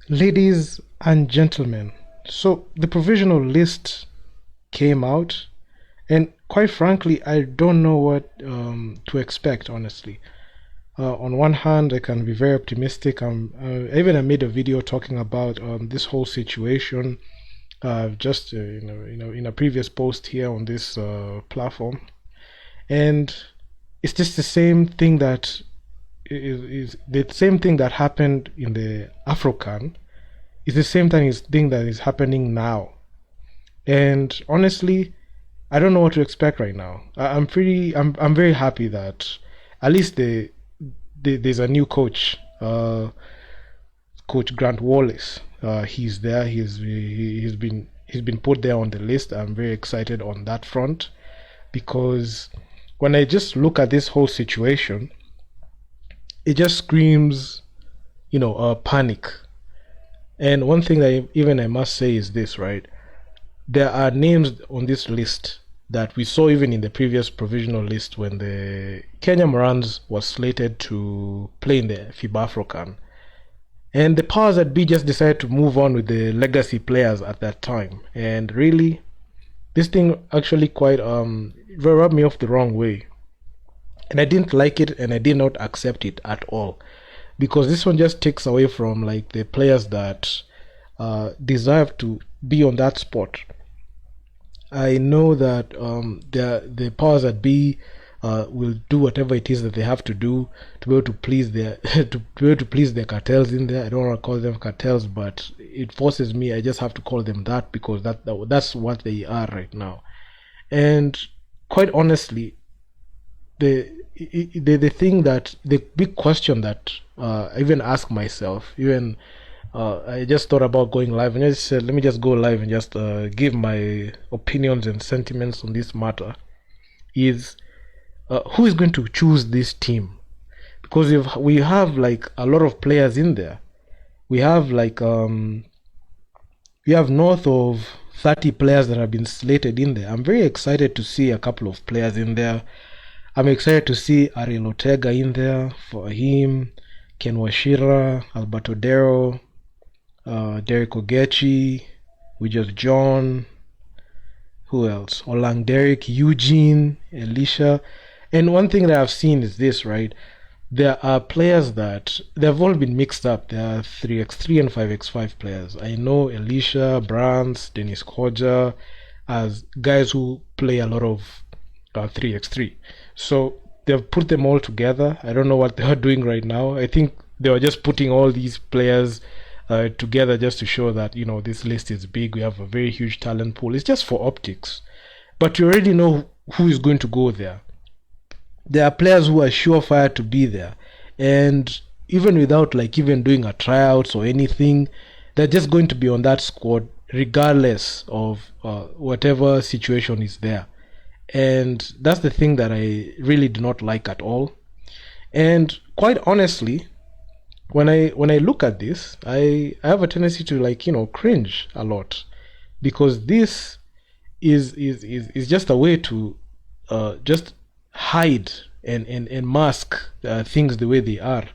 Ladies and gentlemen, so the provisional list came out, and quite frankly, I don't know what to expect, honestly. On one hand, I can be very optimistic. I made a video talking about this whole situation, just in a previous post here on this platform, and it's just the same thing that is the same thing that happened in the Afrocan. It's the same thing that is happening now. And honestly, I don't know what to expect right now. I'm very happy that at least there's a new coach, Coach Grant Wallace. He's there. He's been put there on the list. I'm very excited on that front because when I just look at this whole situation, it just screams, panic. And one thing I must say is this, right? There are names on this list that we saw even in the previous provisional list when the Kenya Morans was slated to play in the FIBA Afrocan. And the powers that be just decided to move on with the legacy players at that time. And really, this thing actually quite rubbed me off the wrong way. And I didn't like it and I did not accept it at all. Because this one just takes away from like the players that deserve to be on that spot. I know that the powers that be will do whatever it is that they have to do to be able to please their to be able to please their cartels in there. I don't want to call them cartels, but it forces me. I just have to call them that because that's what they are right now. And quite honestly, the thing that the big question that I even ask myself, even I just thought about going live and I just said, let me just go live and just give my opinions and sentiments on this matter. Is who is going to choose this team? Because if we have like a lot of players in there, we have like we have north of 30 players that have been slated in there. I'm very excited to see a couple of players in there. I'm excited to see Ariel Ortega in there, for him, Ken Washira, Alberto Dero, Derek Ogechi, Wijos John, who else? Olang Derek, Eugene, Elisha. And one thing that I've seen is this, right? There are players that they've all been mixed up. There are 3x3 and 5x5 players. I know Elisha, Brands, Dennis Koja as guys who play a lot of 3x3. So they've put them all together. I don't know what they are doing right now. I think they were just putting all these players together just to show that, this list is big. We have a very huge talent pool. It's just for optics. But you already know who is going to go there. There are players who are surefire to be there. And even without like even doing a tryouts or anything, they're just going to be on that squad regardless of whatever situation is there. And that's the thing that I really do not like at all. And quite honestly, when I look at this, I have a tendency to cringe a lot because this is just a way to just hide and mask things the way they are.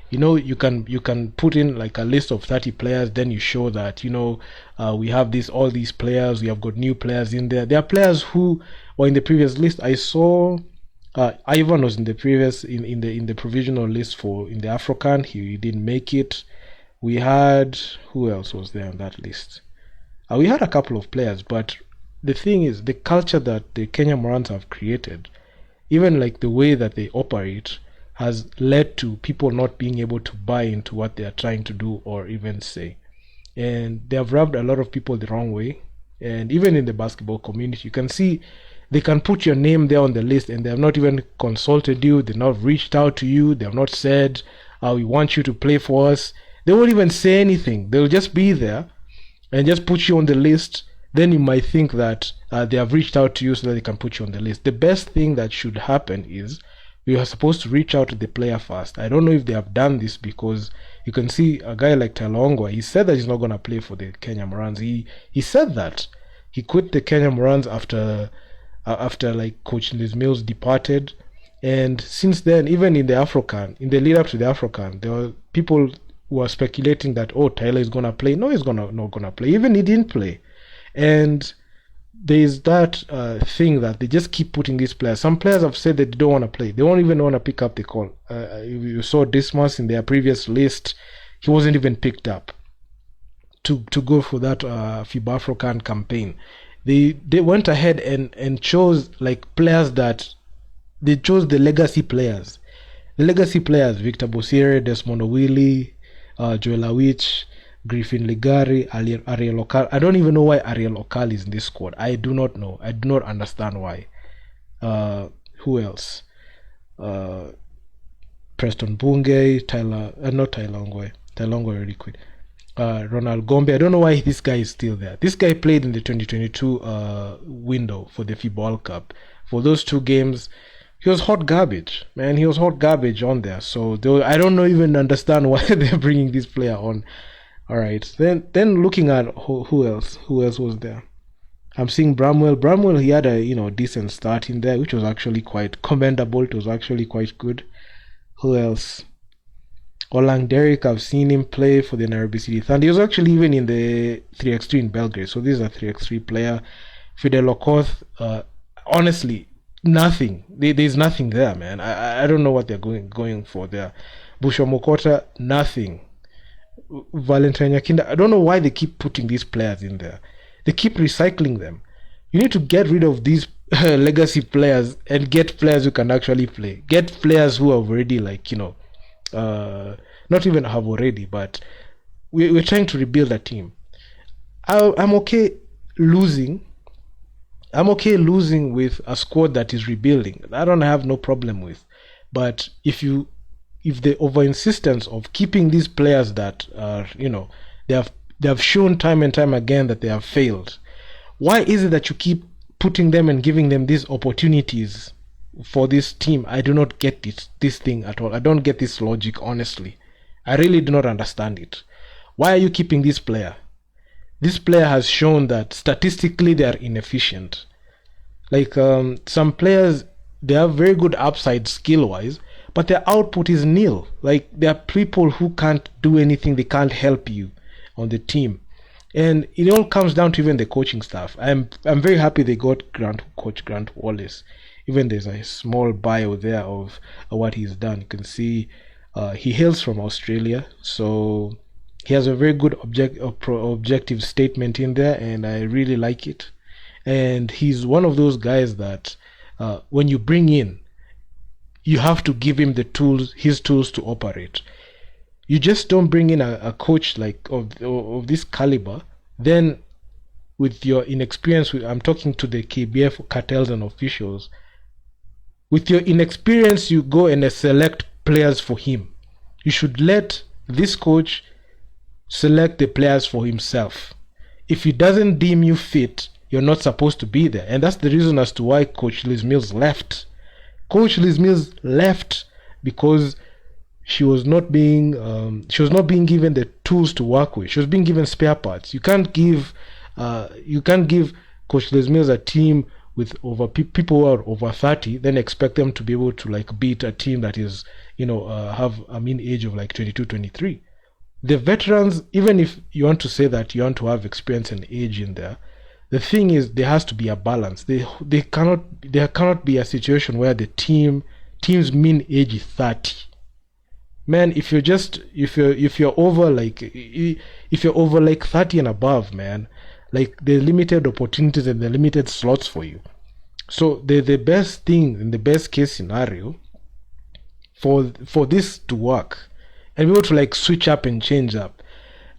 You can put in like a list of 30 players, then you show that we have all these players, we have got new players in there. There are players who were in the previous list. I saw Ivan was in the previous in the provisional list in the Afrocan. He didn't make it. We had, who else was there on that list? We had a couple of players, but the thing is the culture that the Kenya Morans have created, even like the way that they operate, has led to people not being able to buy into what they are trying to do or even say. And they have rubbed a lot of people the wrong way. And even in the basketball community, you can see they can put your name there on the list and they have not even consulted you. They've not reached out to you. They have not said, we want you to play for us. They won't even say anything. They'll just be there and just put you on the list. Then you might think that they have reached out to you so that they can put you on the list. The best thing that should happen is we are supposed to reach out to the player first. I don't know if they have done this because you can see a guy like Talongwa, he said that he's not going to play for the Kenya Morans. He said that. He quit the Kenya Morans after like Coach Liz Mills departed. And since then, even in the Afrocan, in the lead up to the Afrocan, there were people were speculating that, oh, Tyler is gonna play. No, he's not gonna play. Even he didn't play. And there's that thing that they just keep putting these players. Some players have said that they don't want to play. They won't even want to pick up the call. You saw Dismas in their previous list. He wasn't even picked up to go for that FIBA Afrocan campaign. They went ahead and chose like players that they chose the legacy players. The legacy players, Victor Bosire, Desmond Owili, Joel Awich, Griffin Ligari, Ariel Okal. I don't even know why Ariel Okal is in this squad. I do not know. I do not understand why. Who else? Preston Bungay, not Tyler Ongwe. Tyler Ongwe already quit. Ronald Gombe. I don't know why this guy is still there. This guy played in the 2022 window for the FIBA World Cup. For those 2 games, he was hot garbage, man. He was hot garbage on there. So I don't even understand why they're bringing this player on. All right. Then looking at who else was there? I'm seeing Bramwell. Bramwell, he had a decent start in there, which was actually quite commendable. It was actually quite good. Who else? Olang Derek, I've seen him play for the Nairobi City Thunder. He was actually even in the 3x3 in Belgrade. So this is a 3x3 player. Fidel Okoth, honestly, nothing. There's nothing there, man. I don't know what they're going for there. Busho Mokota, nothing. Valentine Yakinda, I don't know why they keep putting these players in there. They keep recycling them. You need to get rid of these legacy players and get players who can actually play. Get players who have already not even have already, but we're trying to rebuild a team. I'm okay losing. I'm okay losing with a squad that is rebuilding. I don't have no problem with. But if the over insistence of keeping these players that are, they have shown time and time again that they have failed, why is it that you keep putting them and giving them these opportunities for this team? I do not get this thing at all. I don't get this logic, honestly. I really do not understand it. Why are you keeping this player? This player has shown that statistically they are inefficient. Like some players, they have very good upside skill-wise, but their output is nil. Like there are people who can't do anything. They can't help you on the team. And it all comes down to even the coaching staff. I'm very happy they got Coach Grant Wallace. Even there's a small bio there of what he's done. You can see he hails from Australia, so he has a very good objective statement in there, and I really like it. And he's one of those guys that when you bring in, you have to give him his tools to operate. You just don't bring in a coach like of this caliber, then with your inexperience, I'm talking to the KBF cartels and officials, with your inexperience, you go and select players for him. You should let this coach select the players for himself. If he doesn't deem you fit, you're not supposed to be there. And that's the reason as to why Coach Liz Mills left. Coach Liz Mills left because she was not being given the tools to work with. She was being given spare parts. You can't give Coach Les Mills a team with people who are over 30, then expect them to be able to beat a team that is have a mean age of 22, 23. The veterans, even if you want to say that you want to have experience and age in there, the thing is there has to be a balance. There cannot be a situation where the team's mean age is 30. Man, if you're over 30 and above, man, the limited opportunities and the limited slots for you. So the best thing in the best case scenario for this to work and be able to switch up and change up,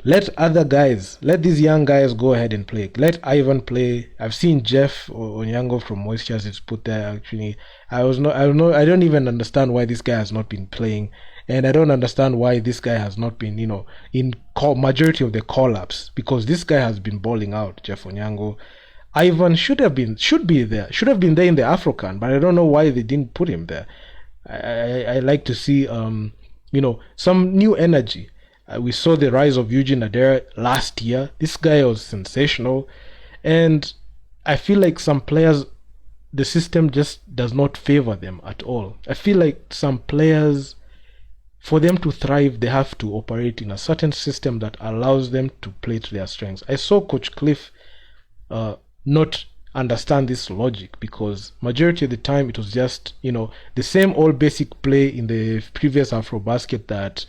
let these young guys go ahead and play. Let Ivan play. I've seen Jeff Onyango from Moistures is put there. Actually, I don't even understand why this guy has not been playing. And I don't understand why this guy has not been, in majority of the call-ups, because this guy has been balling out, Jeff Onyango. Ivan should have been there in the Afrocan, but I don't know why they didn't put him there. I like to see, some new energy. We saw the rise of Eugene Adera last year. This guy was sensational. And I feel like some players, the system just does not favor them at all. I feel like some players for them to thrive, they have to operate in a certain system that allows them to play to their strengths. I saw Coach Cliff not understand this logic, because majority of the time it was just, the same old basic play in the previous Afrobasket that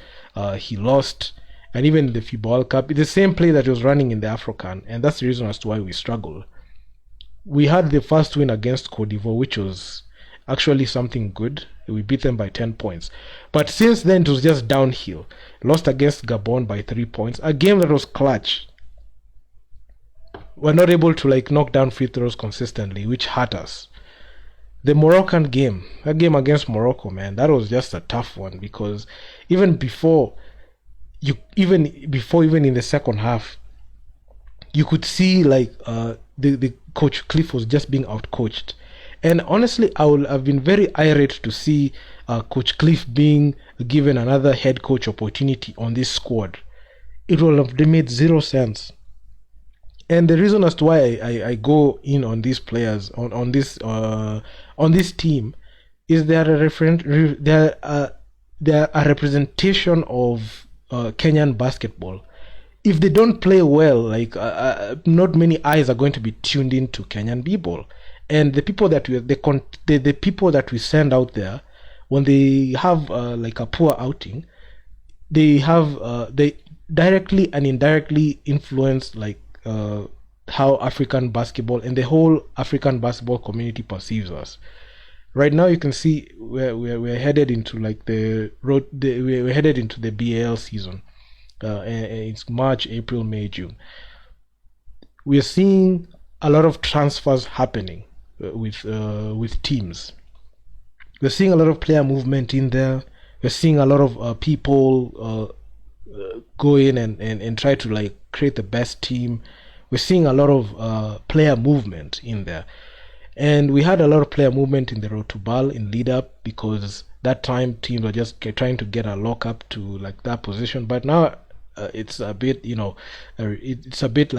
he lost, and even the FIBA World Cup. It's the same play that was running in the AfroCan, and that's the reason as to why we struggle. We had the first win against Cote d'Ivoire, which was actually something good. We beat them by 10 points. But since then, it was just downhill. Lost against Gabon by 3 points. A game that was clutch. We're not able to knock down free throws consistently, which hurt us. The Moroccan game, that game against Morocco, man, that was just a tough one, because even even in the second half, you could see the Coach Cliff was just being outcoached. And honestly, I would have been very irate to see Coach Cliff being given another head coach opportunity on this squad. It would have made zero sense. And the reason as to why I go in on these players on this team is they are a representation of Kenyan basketball. If they don't play well, not many eyes are going to be tuned into Kenyan b-ball. And the people that we send out there, when they have a poor outing, they directly and indirectly influence how African basketball and the whole African basketball community perceives us. Right now, you can see we're headed into we're headed into the BAL season. And it's March, April, May, June. We're seeing a lot of transfers happening with teams. We're seeing a lot of player movement in there. We're seeing a lot of people go in and try to create the best team. We're seeing a lot of player movement in there. And we had a lot of player movement in the road to BAL in lead up, because that time teams were just trying to get a lock up to that position. But now it's a bit, it's a bit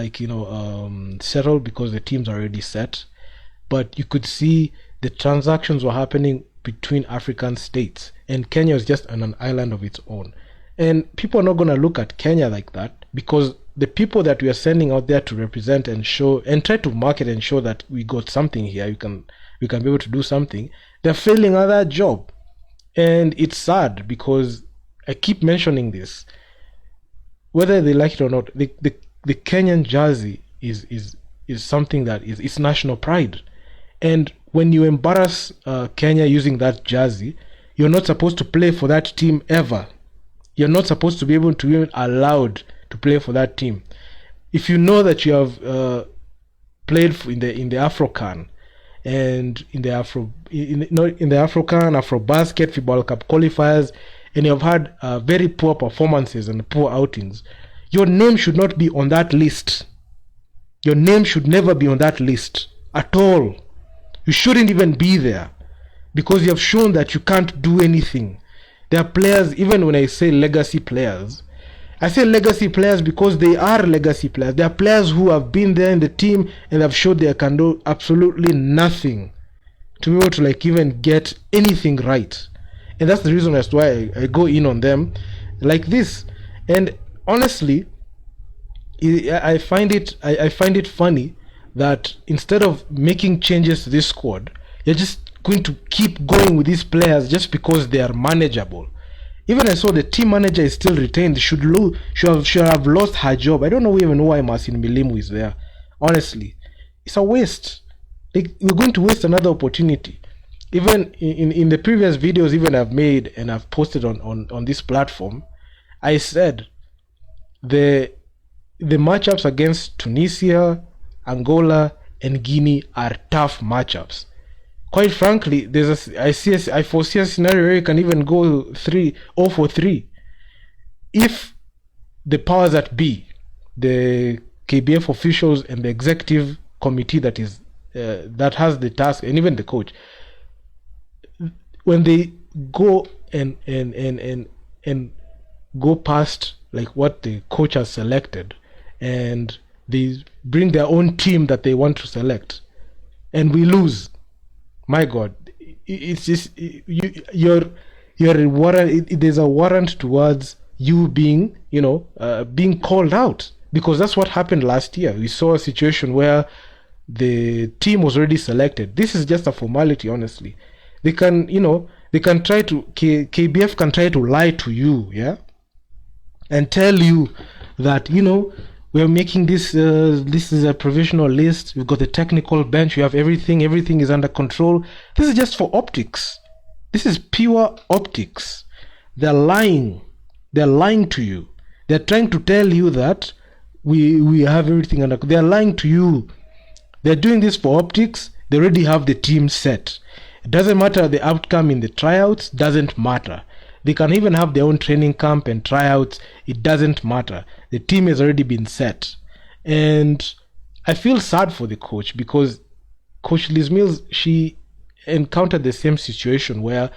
settled, because the teams are already set. But you could see the transactions were happening between African states, and Kenya is just on an island of its own. And people are not going to look at Kenya like that, because the people that we are sending out there to represent and show and try to market and show that we got something here, we can be able to do something, they're failing at that job. And it's sad, because I keep mentioning this, whether they like it or not, the Kenyan jersey is something that is national pride. And when you embarrass Kenya using that jersey, you're not supposed to play for that team ever. You're not supposed to be able to be allowed to play for that team. If you know that you have played in the AfroCan and in the AfroCan, Afrobasket, FIBA World Cup qualifiers, and you have had very poor performances and poor outings, your name should not be on that list. Your name should never be on that list at all. You shouldn't even be there, because you have shown that you can't do anything. There are players, even when I say legacy players, I say legacy players because they are legacy players. There are players who have been there in the team and have showed they can do absolutely nothing to be able to even get anything right. And that's the reason as to why I go in on them like this. And honestly, I find it funny that instead of making changes to this squad, you're just going to keep going with these players just because they are manageable. Even I saw the team manager is still retained. Should have lost her job. I don't know even why Marcin Milimu is there. Honestly, it's a waste. We're going to waste another opportunity. Even in the previous videos, even I've made and I've posted on this platform, I said the matchups against Tunisia, Angola, and Guinea are tough matchups. Quite frankly, I foresee a scenario where you can even go 3-0-3 if the powers that be, the KBF officials and the executive committee that has the task, and even the coach, when they go and go past what the coach has selected, and they bring their own team that they want to select, and we lose. My God, it's just you're you're a warrant. There's a warrant towards you being, being called out, because that's what happened last year. We saw a situation where the team was already selected. This is just a formality, honestly. They can, they can try to KBF can try to lie to you, yeah, and tell you that we're making this. This is a provisional list. We've got the technical bench. We have everything. Everything is under control. This is just for optics. This is pure optics. They're lying. They're lying to you. They're trying to tell you that we have everything under. They're lying to you. They're doing this for optics. They already have the team set. It doesn't matter the outcome in the tryouts. Doesn't matter. They can even have their own training camp and tryouts. It doesn't matter. The team has already been set. And I feel sad for the coach, because Coach Liz Mills, she encountered the same situation where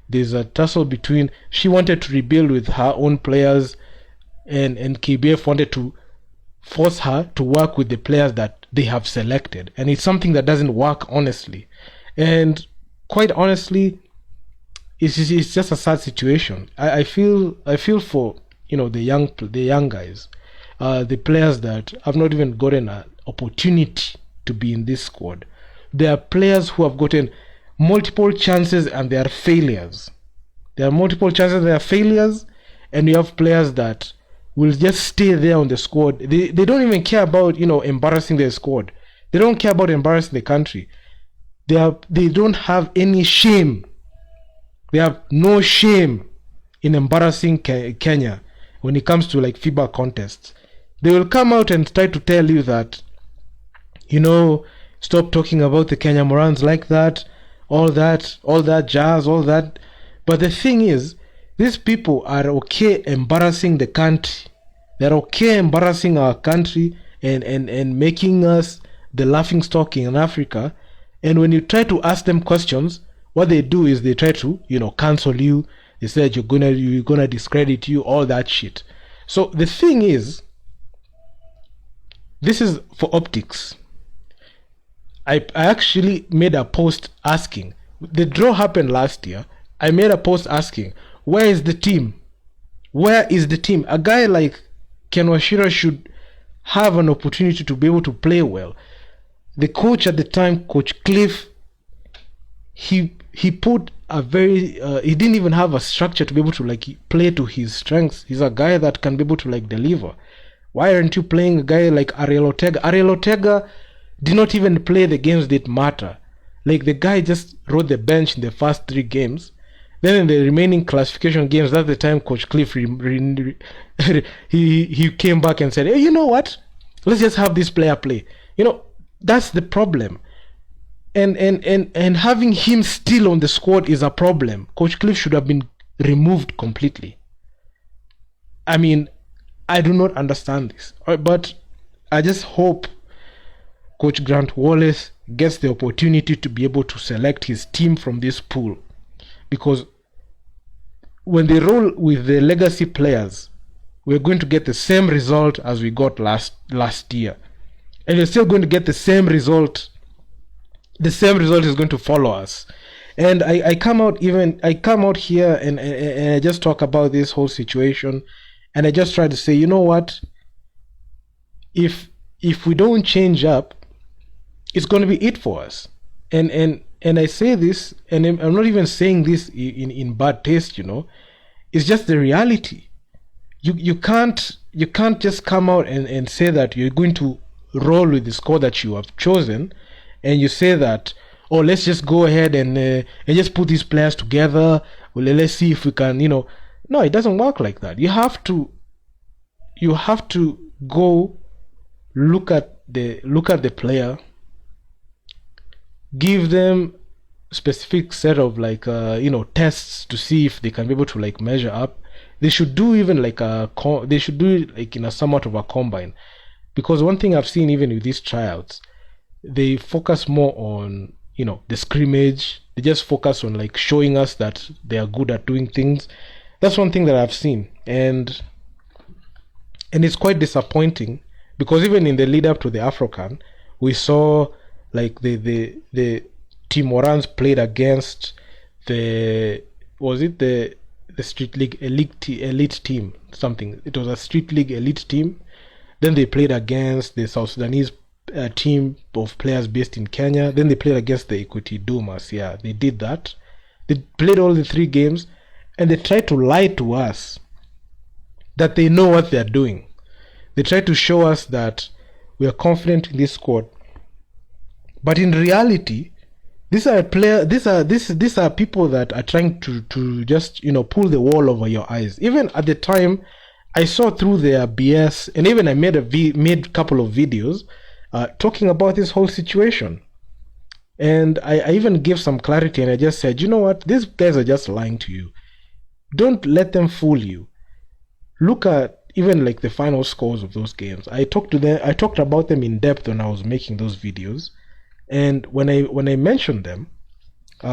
there's a tussle between, she wanted to rebuild with her own players, and KBF wanted to force her to work with the players that they have selected. And it's something that doesn't work, honestly. And quite honestly, it's just a sad situation. I feel for the young guys, the players that have not even gotten an opportunity to be in this squad. There are players who have gotten multiple chances and they are failures. There are multiple chances and they are failures, and you have players that will just stay there on the squad. They don't even care about embarrassing their squad. They don't care about embarrassing the country. They don't have any shame. They have no shame in embarrassing Kenya when it comes to FIBA contests. They will come out and try to tell you that, stop talking about the Kenya Morans like that, all that jazz, all that. But the thing is, these people are okay embarrassing the country. They're okay embarrassing our country and making us the laughing stock in Africa. And when you try to ask them questions, what they do is they try to, cancel you. They say that you're gonna discredit you, all that shit. So the thing is, this is for optics. I actually made a post asking. The draw happened last year. I made a post asking, where is the team? Where is the team? A guy like Ken Washira should have an opportunity to be able to play well. The coach at the time, Coach Cliff, he put a very he didn't even have a structure to be able to play to his strengths. He's a guy that can be able to deliver. Why aren't you playing a guy like Ariel Ortega? Ariel Ortega did not even play the games that matter. The guy just rode the bench in the first 3 games. Then in the remaining classification games, that's the time Coach Cliff he came back and said, hey, you know what? Let's just have this player play. That's the problem. And having him still on the squad is a problem. Coach Cliff should have been removed completely. I mean, I do not understand this. But I just hope Coach Grant Wallace gets the opportunity to be able to select his team from this pool. Because when they roll with the legacy players, we're going to get the same result as we got last year. And you're still going to get the same result. The same result is going to follow us. And I come out here and I just talk about this whole situation, and I just try to say, you know what? If we don't change up, it's going to be it for us. And I say this, and I'm not even saying this in bad taste, It's just the reality. You can't just come out and say that you're going to roll with the score that you have chosen, and you say that, oh, let's just go ahead and just put these players together. Well, let's see if we can, No, it doesn't work like that. You have to go look at the player, give them specific set of tests to see if they can be able to measure up. They should do even they should do it in a somewhat of a combine, because one thing I've seen even with these tryouts, they focus more on the scrimmage. They just focus on showing us that they are good at doing things. That's one thing that I've seen, and it's quite disappointing, because even in the lead up to the AfroCan, we saw the Team Morans played against the was it the Street League elite team, something. It was a Street League elite team. Then they played against the South Sudanese team of players based in Kenya. Then they played against the Equity Dumas. Yeah, they did that. They played all the 3 games, and they tried to lie to us that they know what they're doing. They tried to show us that we are confident in this squad. But in reality, these are people that are trying to just pull the wool over your eyes. Even at the time, I saw through their BS, and even I made a couple of videos talking about this whole situation. And I even gave some clarity, and I just said, you know what, these guys are just lying to you. Don't let them fool you. Look at even like the final scores of those games. I talked about them in depth when I was making those videos. And when I mentioned them,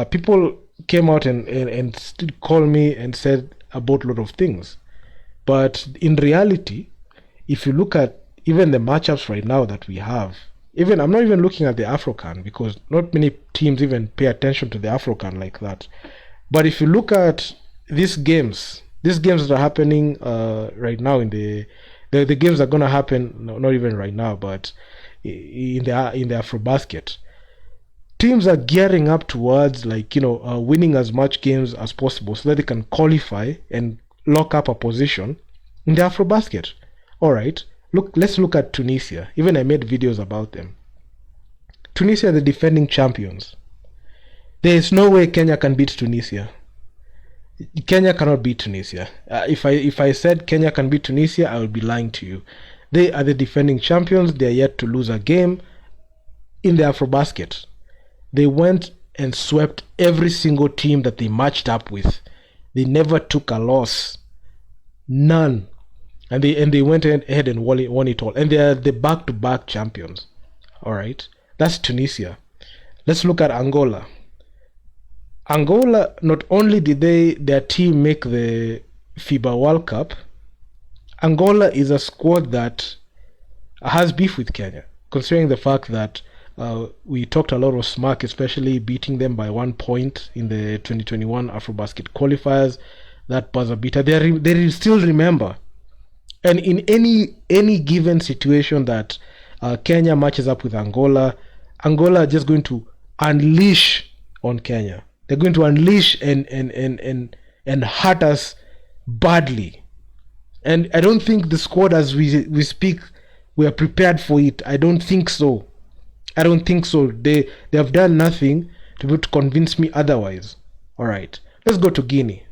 people came out and called me and said about a lot of things. But in reality, if you look at even the matchups right now that we have, even I'm not even looking at the AfroCan, because not many teams even pay attention to the AfroCan like that. But if you look at these games that are happening right now, in the games are gonna happen, not even right now, but in the Afrobasket, teams are gearing up towards winning as much games as possible so that they can qualify and lock up a position in the Afrobasket. All right. Let's look at Tunisia. Even I made videos about them. Tunisia are the defending champions. There is no way Kenya can beat Tunisia. Kenya cannot beat Tunisia. If I said Kenya can beat Tunisia, I would be lying to you. They are the defending champions. They are yet to lose a game in the Afrobasket. They went and swept every single team that they matched up with. They never took a loss. None. And they went ahead and won it all. And they are the back-to-back champions. All right. That's Tunisia. Let's look at Angola. Angola, not only did their team make the FIBA World Cup, Angola is a squad that has beef with Kenya, considering the fact that we talked a lot of smack, especially beating them by 1 point in the 2021 Afrobasket Qualifiers. That buzzer beater, they still remember. And in any given situation that Kenya matches up with Angola are just going to unleash on Kenya. They're going to unleash and hurt us badly. And I don't think the squad as we speak, we are prepared for it. I don't think so. They have done nothing to be able to convince me otherwise. All right, let's go to Guinea.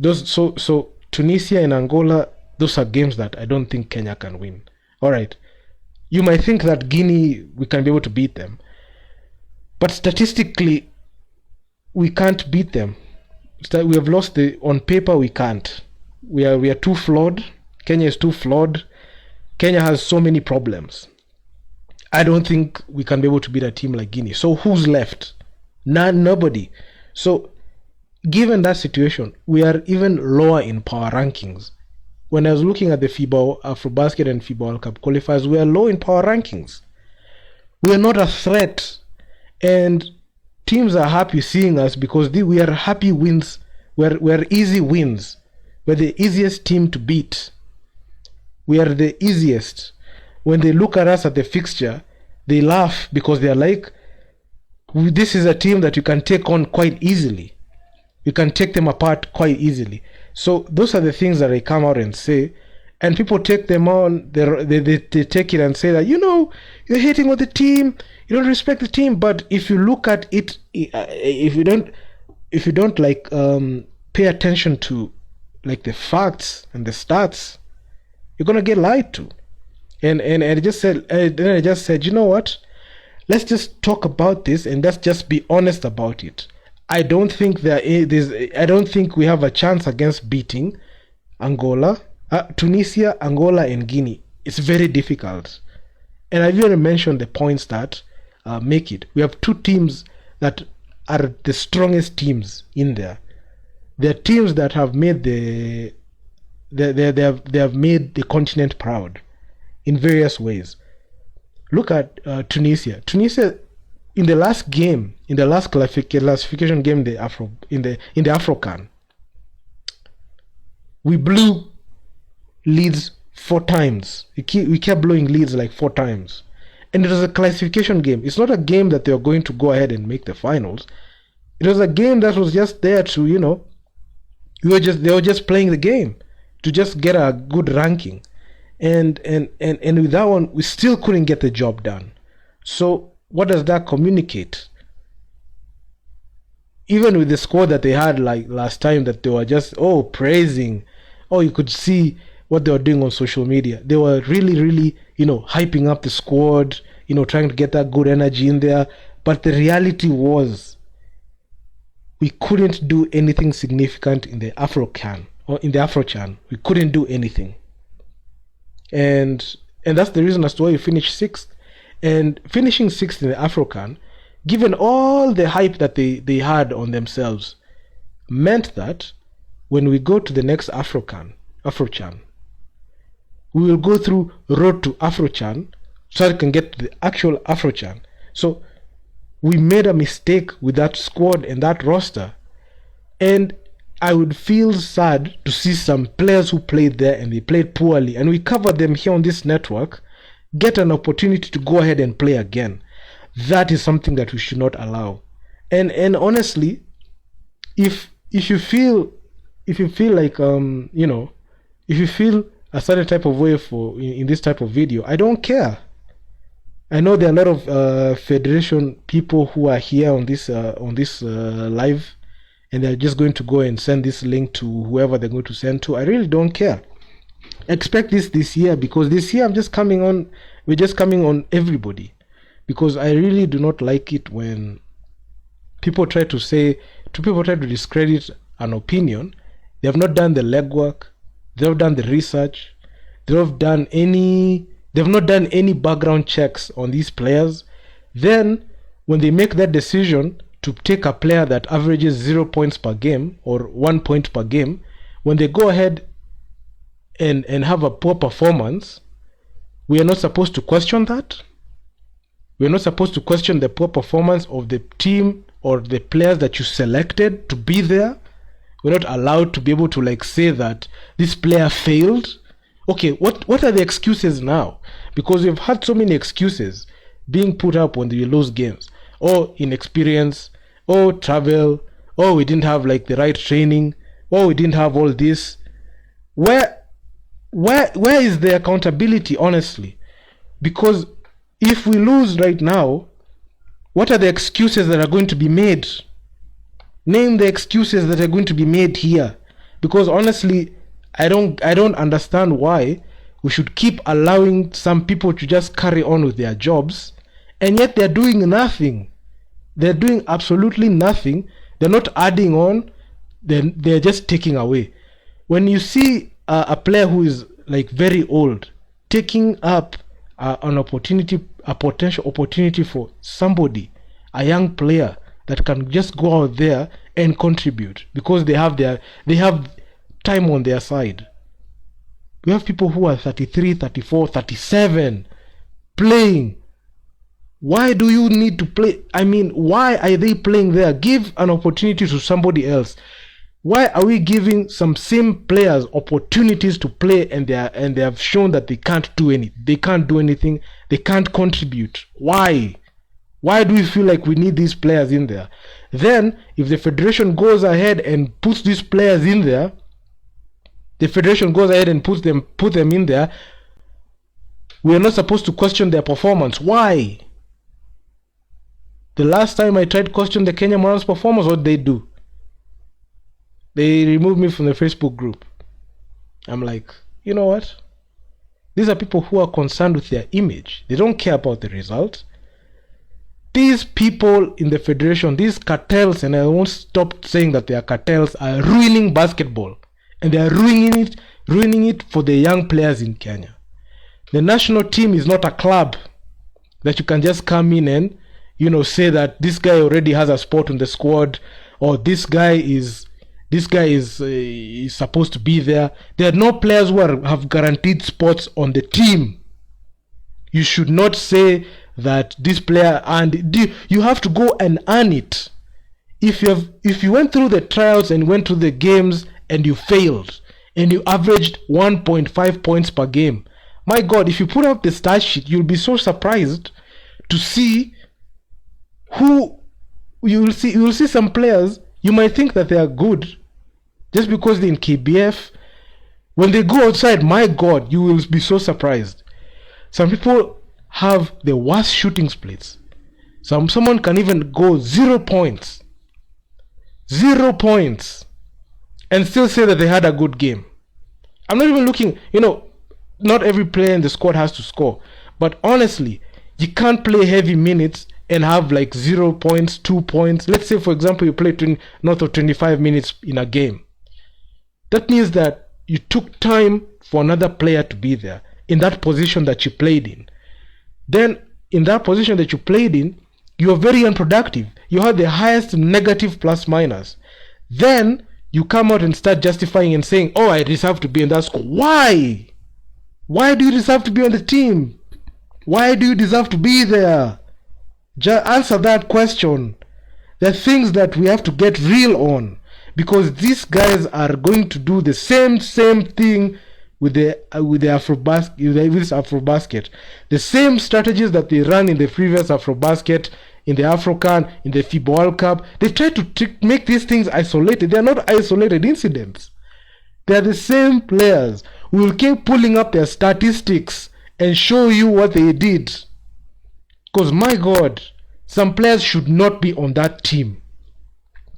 So Tunisia and Angola, those are games that I don't think Kenya can win. All right, you might think that Guinea, we can be able to beat them, but statistically we can't beat them. We have lost on paper we can't. We are too flawed. Kenya is too flawed. Kenya has so many problems. I don't think we can be able to beat a team like Guinea. So who's left? Nobody. So given that situation, we are even lower in power rankings. When I was looking at the FIBA Afrobasket and FIBA World Cup qualifiers, we are low in power rankings. We are not a threat. And teams are happy seeing us because we are happy wins. We're easy wins. We're the easiest team to beat. We are the easiest. When they look at us at the fixture, they laugh because they're like, this is a team that you can take on quite easily. You can take them apart quite easily. So those are the things that I come out and say, and people take them on. They take it and say that, you're hating on the team, you don't respect the team. But if you look at it, if you don't pay attention to the facts and the stats, you're gonna get lied to. And I just said, you know what? Let's just talk about this and let's just be honest about it. I don't think we have a chance against beating Angola, Tunisia, Angola, and Guinea. It's very difficult. And I've even mentioned the points that make it. We have two teams that are the strongest teams in there. They're teams that have made they have made the continent proud in various ways. Look at Tunisia. Tunisia, in the last game, in the last classification game, in the AfroCan, we blew leads 4 times. We kept blowing leads like 4 times. And it was a classification game. It's not a game that they were going to go ahead and make the finals. It was a game that was just there to, they were just playing the game to just get a good ranking. And with that one, we still couldn't get the job done. So what does that communicate? Even with the squad that they had like last time, that they were just praising, you could see what they were doing on social media. They were really, hyping up the squad, trying to get that good energy in there. But the reality was, we couldn't do anything significant in the AfroCan or in the AfroChan. We couldn't do anything. And that's the reason as to why we finished 6th. And finishing 6th in the AfroCan, given all the hype that they had on themselves, meant that when we go to the next AfroChan, we will go through road to AfroChan so that we can get to the actual AfroChan. So we made a mistake with that squad and that roster, and I would feel sad to see some players who played there and they played poorly, and we covered them here on this network, get an opportunity to go ahead and play again. That is something that we should not allow. And honestly, if you feel like if you feel a certain type of way in this type of video, I don't care. I know there are a lot of federation people who are here on this live, and they're just going to go and send this link to whoever they're going to send to. I really don't care. Expect this year, because this year we're just coming on everybody, because I really do not like it when people try to discredit an opinion. They have not done the legwork, they have done the research, they have not done any background checks on these players. Then when they make that decision to take a player that averages 0 points per game or 1 point per game, when they go ahead and have a poor performance, we are not supposed to question that. We are not supposed to question the poor performance of the team or the players that you selected to be there. We're not allowed to be able to say that this player failed. Okay, what are the excuses now? Because we've had so many excuses being put up when we lose games. Inexperience, travel, we didn't have the right training, we didn't have all this. Where is the accountability, honestly? Because if we lose right now, what are the excuses that are going to be made? Name the excuses that are going to be made here. Because honestly, I don't understand why we should keep allowing some people to just carry on with their jobs, and yet they're doing nothing. They're doing absolutely nothing. They're not adding on. They're just taking away. When you see a player who is very old taking up a potential opportunity for somebody, a young player that can just go out there and contribute because they have time on their side. We have people who are 33, 34, 37 playing. Why do you need to play? I mean, why are they playing there? Give an opportunity to somebody else. Why are we giving some same players opportunities to play and they have shown that they can't do anything, they can't contribute? Why do we feel like we need these players in there? Then if the federation goes ahead and puts these players in there, put them in there, we are not supposed to question their performance. Why? The last time I tried to question the Kenya Morans performance, what did they do? They removed me from the Facebook group. I'm like, you know what? These are people who are concerned with their image. They don't care about the result. These people in the federation, these cartels, and I won't stop saying that they are cartels, are ruining basketball. And they are ruining it for the young players in Kenya. The national team is not a club that you can just come in and, say that this guy already has a spot on the squad, or this guy is supposed to be there. There are no players who have guaranteed spots on the team. You should not say that this player earned. You have to go and earn it. If you went through the trials and went through the games and you failed and you averaged 1.5 points per game, my God, if you put up the stat sheet, you'll be so surprised to see who you will see. You will see some players you might think that they are good just because they're in KBF. When they go outside, my God, you will be so surprised. Some people have the worst shooting splits. Someone can even go 0 points. 0 points. And still say that they had a good game. I'm not even looking, not every player in the squad has to score. But honestly, you can't play heavy minutes and have like 0 points, 2 points. Let's say, for example, you play north of 25 minutes in a game. That means that you took time for another player to be there in that position that you played in. Then, in that position that you played in, you are very unproductive. You have the highest negative plus minus. Then, you come out and start justifying and saying, oh, I deserve to be in that squad. Why? Why do you deserve to be on the team? Why do you deserve to be there? Answer that question. There are things that we have to get real on. Because these guys are going to do the same thing with the Afrobasket. The same strategies that they ran in the previous Afrobasket, in the AfroCan, in the FIBA World Cup. They try to make these things isolated. They are not isolated incidents. They are the same players who will keep pulling up their statistics and show you what they did. Because my God, some players should not be on that team.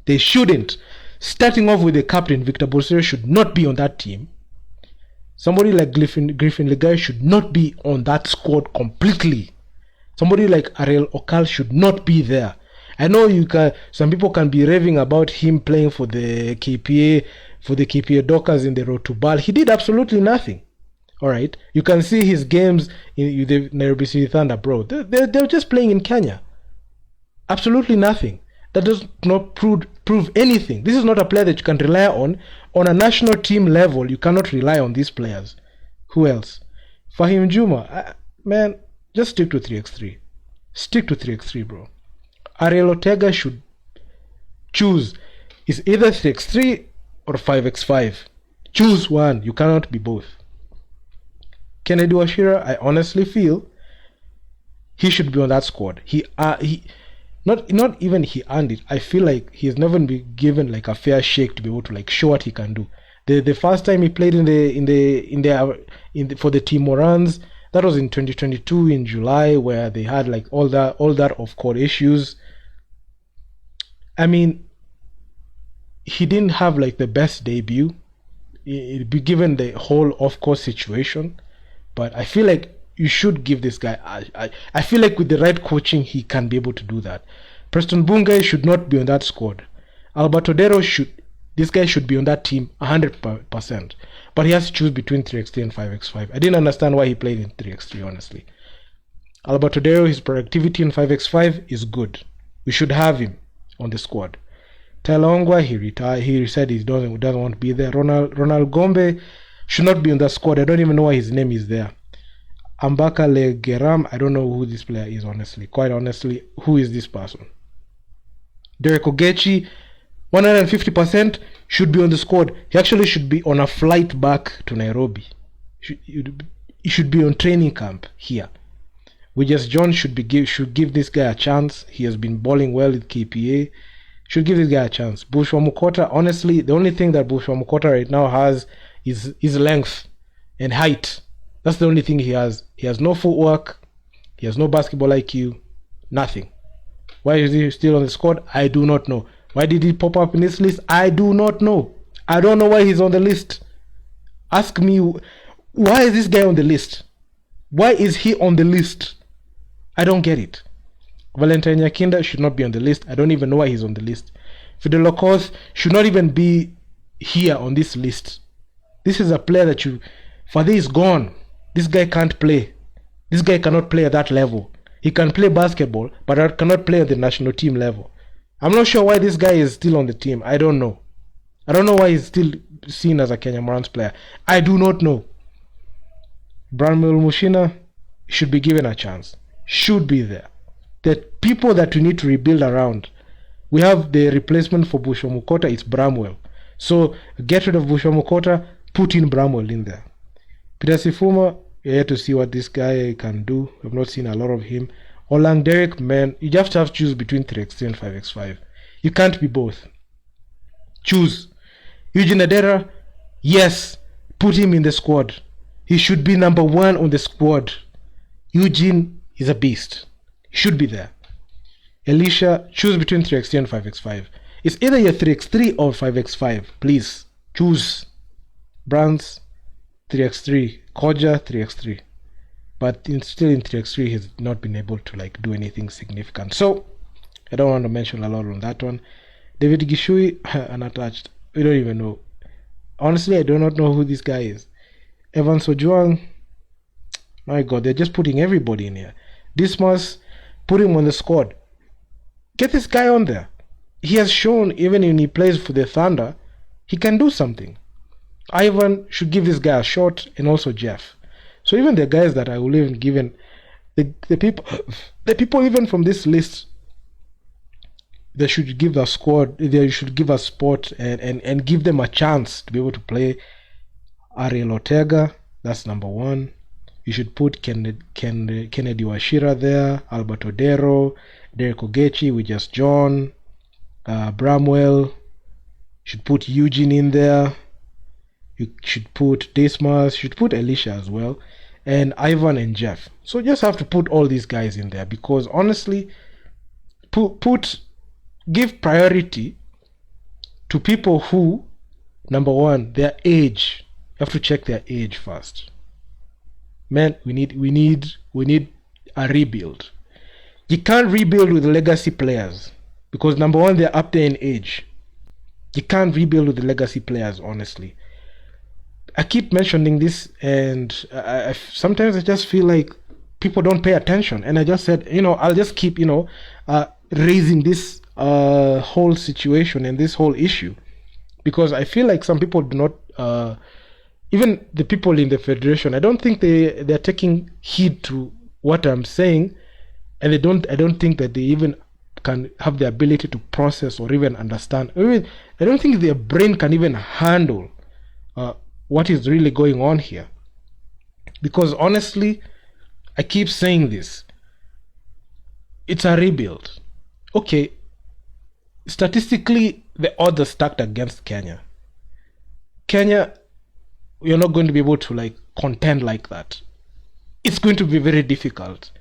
They shouldn't. Starting off with the captain, Victor Bosero, should not be on that team. Somebody like Griffin Legai should not be on that squad completely. Somebody like Ariel Okal should not be there. I know some people can be raving about him playing for the KPA Dockers in the road to Bal. He did absolutely nothing. Alright? You can see his games in the Nairobi City Thunder, bro. They're just playing in Kenya. Absolutely nothing. That does not prove anything. This is not a player that you can rely on. On a national team level, you cannot rely on these players. Who else? Fahim Juma. Man, just stick to 3x3. Stick to 3x3, bro. Ariel Ortega should choose. It's either 3x3 or 5x5. Choose one. You cannot be both. Kennedy Washira, I honestly feel he should be on that squad. Not even he earned it. I feel like he's never been given like a fair shake to be able to like show what he can do. The first time he played for the team Morans, that was in 2022 in July, where they had like all that off-court issues. I mean, he didn't have like the best debut, given the whole off-court situation. But I feel like you should give this guy. I feel like with the right coaching, he can be able to do that. Preston Bungay should not be on that squad. Alberto Dero this guy should be on that team 100%. But he has to choose between 3x3 and 5x5. I didn't understand why he played in 3x3, honestly. Alberto Dero, his productivity in 5x5 is good. We should have him on the squad. Tyler Ongwa, he retired. He said he doesn't want to be there. Ronald Gombe should not be on that squad. I don't even know why his name is there. Ambaka Legeram, I don't know who this player is, honestly. Quite honestly, who is this person? Derek Ogechi, 150% should be on the squad. He actually should be on a flight back to Nairobi. He should be on training camp here. Wiggins John should give this guy a chance. He has been balling well with KPA. Should give this guy a chance. Bushwa Mukota, honestly, the only thing that Bushwa Mukota right now has is length and height. That's the only thing he has. He has no footwork. He has no basketball IQ. Nothing. Why is he still on the squad? I do not know. Why did he pop up in this list? I do not know. I don't know why he's on the list. Ask me, why is this guy on the list? Why is he on the list? I don't get it. Valentine Yakinda should not be on the list. I don't even know why he's on the list. Fidel Locos should not even be here on this list. This is a player that Fade is gone. This guy can't play. This guy cannot play at that level. He can play basketball, but cannot play at the national team level. I'm not sure why this guy is still on the team. I don't know. I don't know why he's still seen as a Kenya Morans player. I do not know. Branwell Mushina should be given a chance. should be there. The people that we need to rebuild around. We have the replacement for Bushomukota, it's Bramwell. So get rid of Bushomukota, put in Bramwell in there. Peter Sifuma, you have to see what this guy can do. I've not seen a lot of him. Olang Derek, man, you just have to choose between 3x3 and 5x5. You can't be both. Choose. Eugene Adera, yes, put him in the squad. He should be number 1 on the squad. Eugene is a beast. He should be there. Elisha, choose between 3x3 and 5x5. It's either your 3x3 or 5x5. Please, choose. Brands, 3x3. Koja, 3x3. But still in 3x3, he's not been able to do anything significant. So, I don't want to mention a lot on that one. David Gishui, unattached. We don't even know. Honestly, I do not know who this guy is. Evan Sojuang, my God, they're just putting everybody in here. Dismas, put him on the squad. Get this guy on there. He has shown, even when he plays for the Thunder, he can do something. Ivan should give this guy a shot, and also Jeff. So even the guys that I will even given, the people even from this list, they should give a squad, they should give a spot and give them a chance to be able to play. Ariel Ortega, that's number 1. You should put Kennedy Washira there, Albert Odero, Derek Ogechi with just John, Bramwell. You should put Eugene in there. You should put Dismas. You should put Elisha as well, and Ivan and Jeff. So you just have to put all these guys in there, because honestly, give priority to people who, number 1, their age. You have to check their age first. Man, we need a rebuild. You can't rebuild with legacy players, because number 1, they're up there in age. You can't rebuild with the legacy players, honestly. I keep mentioning this, and sometimes I just feel like people don't pay attention. And I just said, I'll just keep, raising this whole situation and this whole issue, because I feel like some people do not, even the people in the federation, I don't think they're taking heed to what I'm saying, and I don't think that they even can have the ability to process or even understand. I don't think their brain can even handle what is really going on here. Because honestly, I keep saying this. It's a rebuild. Okay, statistically, the odds are stacked against Kenya. Kenya, you're not going to be able to contend like that. It's going to be very difficult.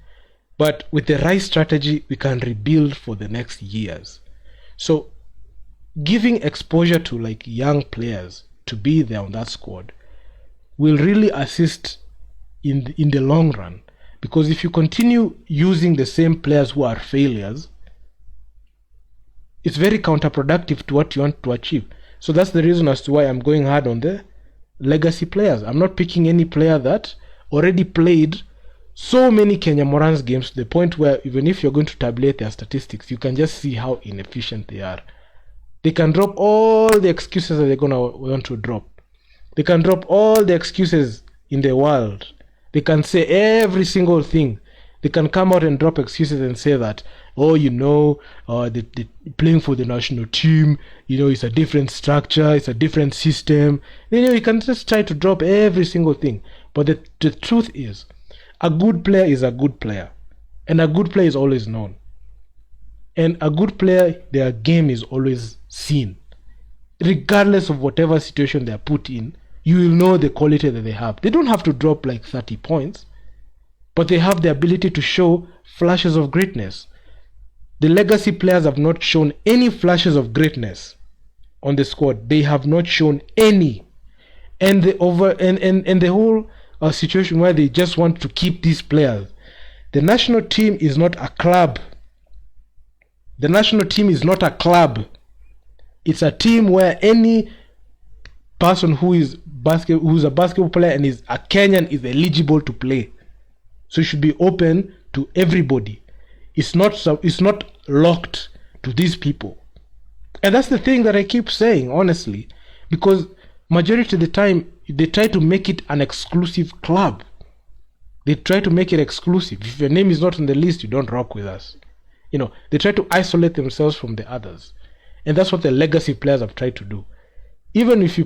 But with the right strategy, we can rebuild for the next years. So giving exposure to young players to be there on that squad will really assist in the long run. Because if you continue using the same players who are failures, it's very counterproductive to what you want to achieve. So that's the reason as to why I'm going hard on the legacy players. I'm not picking any player that already played so many Kenya Morans games to the point where even if you're going to tabulate their statistics, you can just see how inefficient they are. They can drop all the excuses that they're going to want to drop. They can drop all the excuses in the world. They can say every single thing. They can come out and drop excuses and say that, the playing for the national team, it's a different structure, it's a different system. You can just try to drop every single thing. But the truth is, a good player is a good player. And a good player is always known. And a good player, their game is always seen. Regardless of whatever situation they are put in, you will know the quality that they have. They don't have to drop 30 points, but they have the ability to show flashes of greatness. The legacy players have not shown any flashes of greatness on the squad. They have not shown any. And the whole situation where they just want to keep these players. The national team is not a club. The national team is not a club. It's a team where any person who's a basketball player and is a Kenyan is eligible to play. So it should be open to everybody. It's not locked to these people. And that's the thing that I keep saying, honestly, because majority of the time they try to make it an exclusive club. They try to make it exclusive. If your name is not on the list, you don't rock with us. They try to isolate themselves from the others. And that's what the legacy players have tried to do. Even if you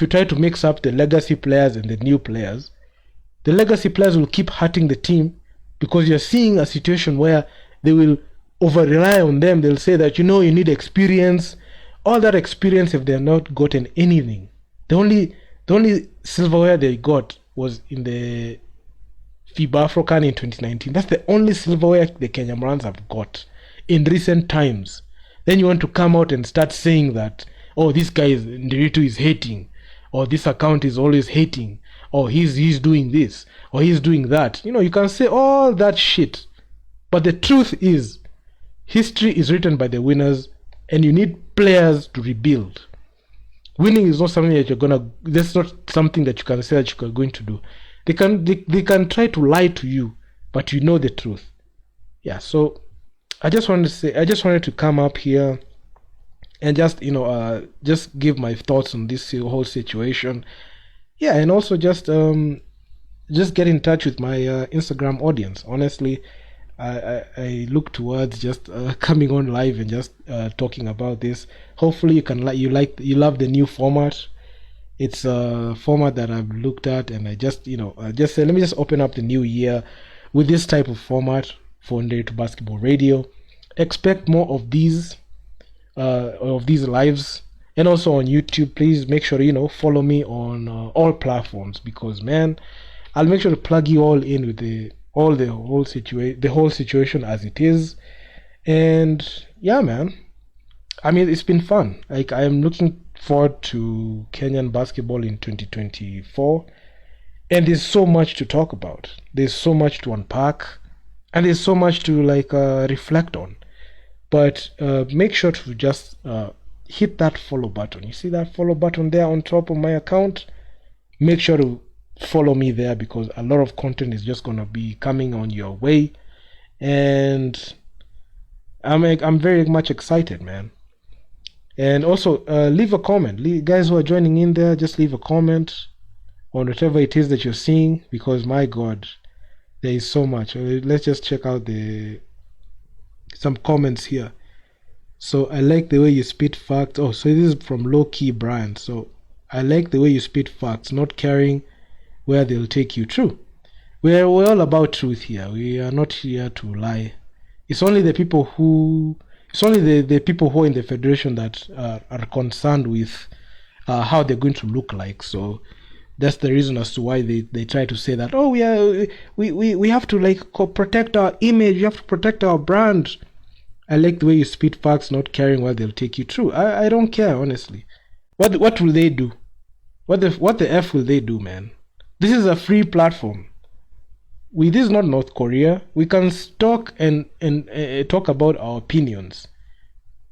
try to mix up the legacy players and the new players, the legacy players will keep hurting the team, because you're seeing a situation where they will over rely on them. They'll say that you need experience. All that experience, if they have not gotten anything, the only silverware they got was in the FIBA Afrobasket in 2019. That's the only silverware the Kenya Morans have got in recent times. Then you want to come out and start saying that, oh, this guy Nderitu is hating, or this account is always hating, or he's doing this, or he's doing that. You can say all that shit, but the truth is, history is written by the winners, and you need players to rebuild. Winning is not something that that's not something that you can say that you're going to do. They can try to lie to you, but you know the truth. Yeah, so I just wanted to come up here and just give my thoughts on this whole situation. Yeah, and also just get in touch with my Instagram audience. Honestly, I look towards just coming on live and just talking about this. Hopefully you love the new format. It's a format that I've looked at, and I just say, let me just open up the new year with this type of format for Nderitu Basketball Radio. Expect more of these lives, and also on YouTube. Please make sure follow me on all platforms, because man, I'll make sure to plug you all in with the whole situation as it is. And yeah, man, I mean, it's been fun. Like, I am looking forward to Kenyan basketball in 2024, and there's so much to talk about. There's so much to unpack, and there's so much to reflect on. But make sure to just hit that follow button. You see that follow button there on top of my account? Make sure to follow me there, because a lot of content is just gonna be coming on your way, and I'm very much excited, man. And also leave a comment. Guys who are joining in there, just leave a comment on whatever it is that you're seeing, because my God, there is so much. Let's just check out some comments here. So I like the way you spit facts. Oh, so this is from Low Key Brian. So I like the way you spit facts, not caring where they'll take you. True. We're all about truth here. We are not here to lie. It's only the people who are in the federation that are concerned with how they're going to look like. So that's the reason as to why they try to say that, oh, we have to protect our image, we have to protect our brand. I like the way you spit facts, not caring where they'll take you. True. I don't care, honestly. What will they do? What the F will they do, man? This is a free platform. This is not North Korea. We can talk and talk about our opinions,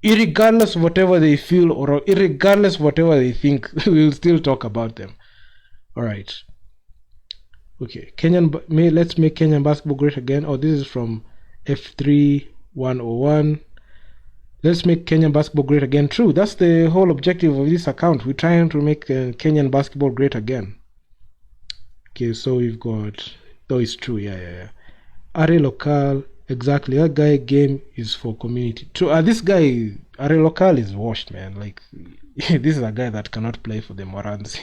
irregardless of whatever they feel or irregardless of whatever they think. We will still talk about them. All right. Okay. Let's make Kenyan basketball great again. Oh, this is from F3101. Let's make Kenyan basketball great again. True. That's the whole objective of this account. We're trying to make Kenyan basketball great again. Okay, so we've got, though it's true, yeah. Are local, exactly. That guy game is for community. True. This guy, Are local, is washed, man. Like, this is a guy that cannot play for the Morans.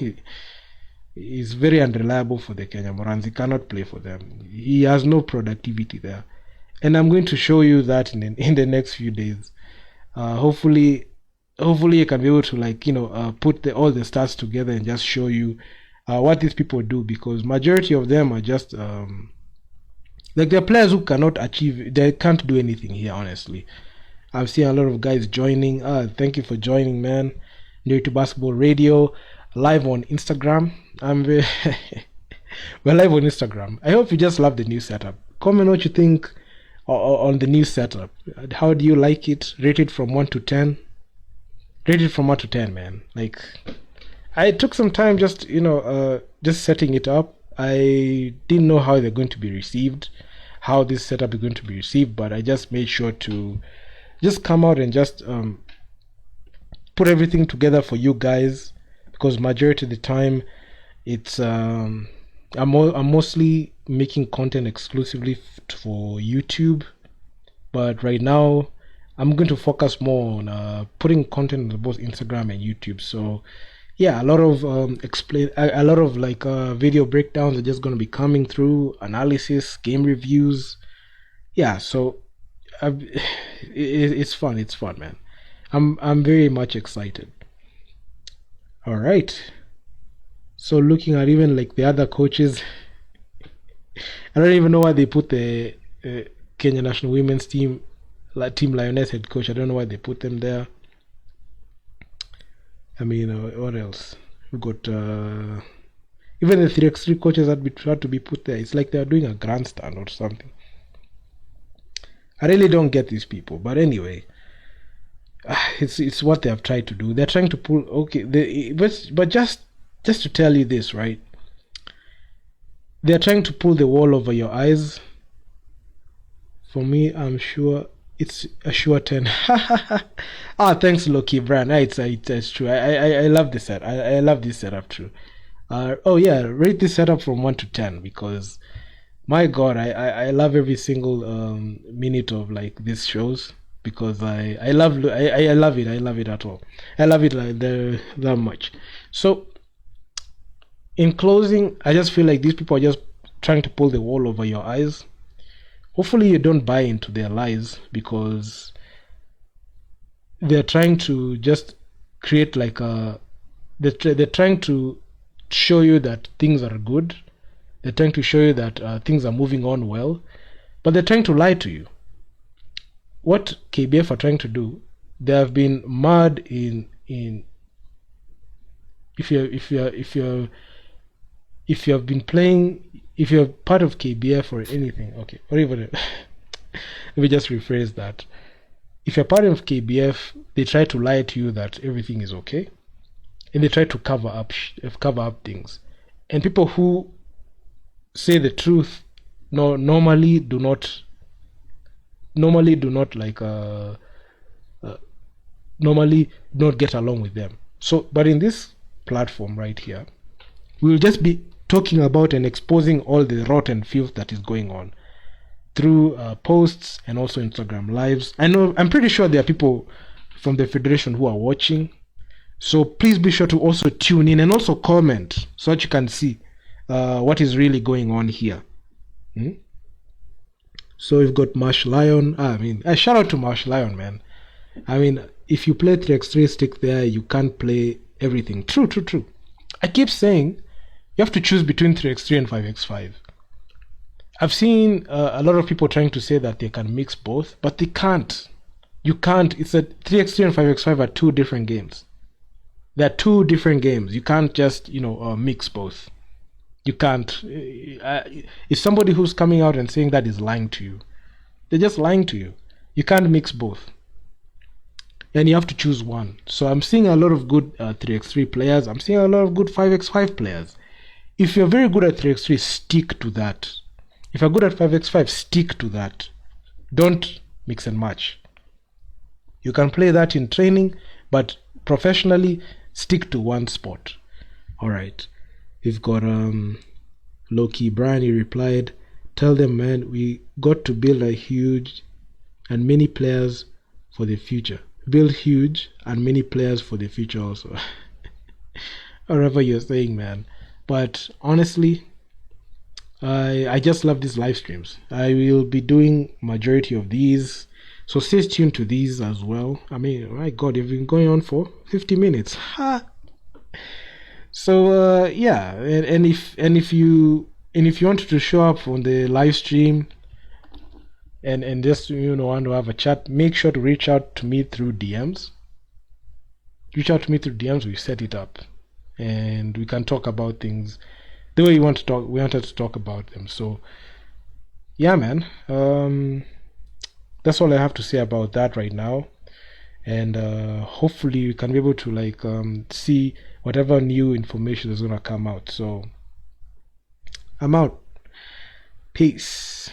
He's very unreliable for the Kenya Morans. He cannot play for them. He has no productivity there, and I'm going to show you that in the next few days. Hopefully you can be able to put all the stats together and just show you what these people do, because majority of them are just they're players who cannot achieve. They can't do anything here, honestly. I've seen a lot of guys joining. Thank you for joining, man. Nderitu Basketball Radio, live on Instagram. We're live on Instagram. I hope you just love the new setup. Comment what you think on the new setup. How do you like it? Rate it from 1 to 10. Rate it from 1 to 10, man. Like, I took some time just setting it up. I didn't know how they're going to be received, how this setup is going to be received, but I just made sure to just come out and just put everything together for you guys, because majority of the time it's I'm mostly making content exclusively for YouTube, but right now I'm going to focus more on putting content on both Instagram and YouTube. So yeah, a lot of a lot of like video breakdowns are just going to be coming through, analysis, game reviews. Yeah, so it's fun. It's fun, man. I'm very much excited. All right. So looking at even like the other coaches, I don't even know why they put the Kenya national women's team, like Team Lioness head coach. I don't know why they put them there. I mean, what else? We got even the 3x3 coaches that had to be put there. It's like they're doing a grandstand or something. I really don't get these people, but anyway, it's what they have tried to do. They're trying to pull. Okay, but just to tell you this, right? They're trying to pull the wool over your eyes. For me, I'm sure it's a sure 10. Thanks, Loki Brand. It's true. I love this set. I love this setup too. Rate this setup from 1 to 10 because my God, I love every single minute of like these shows because I love it. I love it at all. I love it like that much. So in closing, I just feel like these people are just trying to pull the wool over your eyes. Hopefully you don't buy into their lies because they're trying to just create like they're trying to show you that things are good. They're trying to show you that things are moving on well, but they're trying to lie to you. What KBF are trying to do, they have been mad in if you have been playing, if you're part of KBF or anything, okay, whatever. Let me just rephrase that. If you're part of KBF, they try to lie to you that everything is okay, and they try to cover up things. And people who say the truth normally do not like normally not get along with them. So, but in this platform right here, we'll just be talking about and exposing all the rotten filth that is going on through posts and also Instagram lives. I'm pretty sure there are people from the federation who are watching, so please be sure to also tune in and also comment so that you can see what is really going on here. So we've got Marsh Lion. Shout out to Marsh Lion, man. I mean, if you play 3x3 stick there, you can't play everything. True. I keep saying you have to choose between 3x3 and 5x5. I've seen a lot of people trying to say that they can mix both, but they can't. You can't. It's a 3x3 and 5x5 are two different games. They're two different games. You can't just mix both. You can't. If somebody who's coming out and saying that is lying to you, they're just lying to you. You can't mix both, and you have to choose one. So I'm seeing a lot of good 3x3 players. I'm seeing a lot of good 5x5 players. If you're very good at 3x3, stick to that. If you're good at 5x5, stick to that. Don't mix and match. You can play that in training, but professionally, stick to one sport. All right. We've got Loki Brian. He replied, "Tell them, man, we got to build a huge and many players for the future. Build huge and many players for the future also." Whatever you're saying, man. But honestly, I just love these live streams. I will be doing majority of these, so stay tuned to these as well. I mean, my God, you've been going on for 50 minutes. Ha! So and if you wanted to show up on the live stream and just want to have a chat, make sure to reach out to me through DMs. We set it up, and we can talk about things the way you want to talk. We wanted to talk about them. So yeah, man. That's all I have to say about that right now. And hopefully you can be able to see whatever new information is going to come out. So I'm out. Peace.